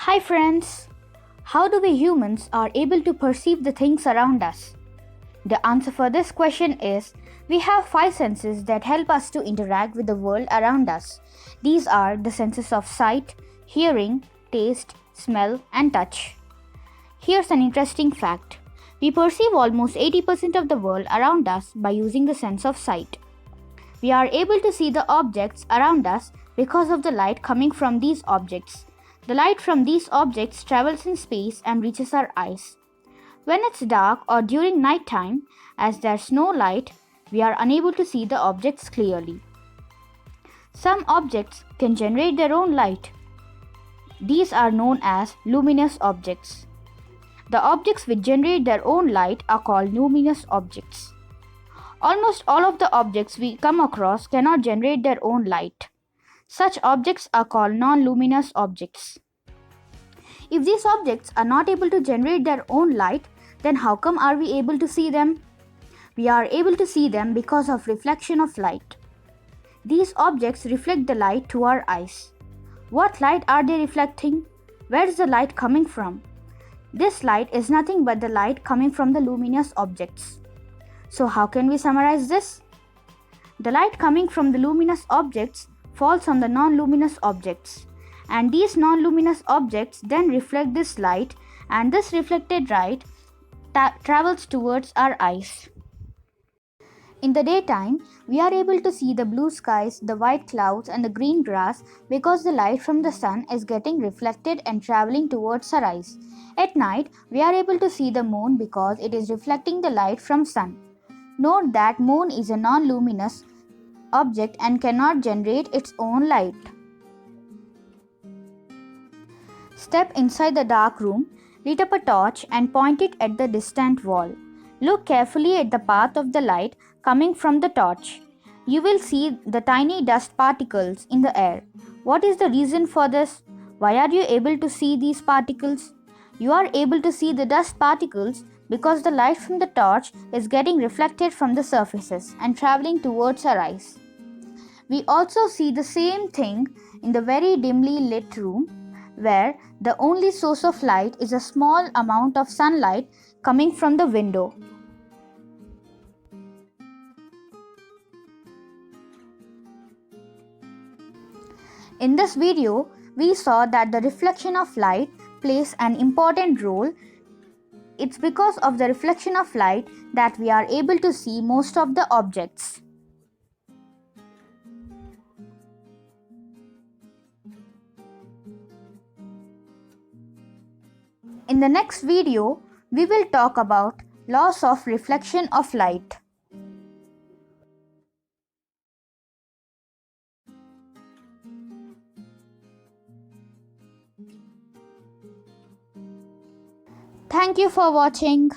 Hi friends! How do we humans are able to perceive the things around us? The answer for this question is we have 5 senses that help us to interact with the world around us. These are the senses of sight, hearing, taste, smell and touch. Here's an interesting fact. We perceive almost 80% of the world around us by using the sense of sight. We are able to see the objects around us because of the light coming from these objects. The light from these objects travels in space and reaches our eyes. When it's dark or during night time, as there's no light, we are unable to see the objects clearly. Some objects can generate their own light. These are known as luminous objects. The objects which generate their own light are called luminous objects. Almost all of the objects we come across cannot generate their own light. Such objects are called non-luminous objects. If these objects are not able to generate their own light, then how come are we able to see them? We are able to see them because of reflection of light. These objects reflect the light to our eyes. What light are they reflecting? Where is the light coming from? This light is nothing but the light coming from the luminous objects. So how can we summarize this? The light coming from the luminous objects falls on the non-luminous objects, and these non-luminous objects then reflect this light, and this reflected light travels towards our eyes. In the daytime, we are able to see the blue skies, the white clouds and the green grass because the light from the sun is getting reflected and traveling towards our eyes. At night, we are able to see the moon because it is reflecting the light from sun. Note that moon is a non-luminous object and cannot generate its own light. Step inside the dark room, light up a torch and point it at the distant wall. Look carefully at the path of the light coming from the torch. You will see the tiny dust particles in the air. What is the reason for this? Why are you able to see these particles? You are able to see the dust particles because the light from the torch is getting reflected from the surfaces and traveling towards our eyes. We also see the same thing in the very dimly lit room, where the only source of light is a small amount of sunlight coming from the window. In this video, we saw that the reflection of light plays an important role. It's because of the reflection of light that we are able to see most of the objects. In the next video, we will talk about laws of reflection of light. Thank you for watching.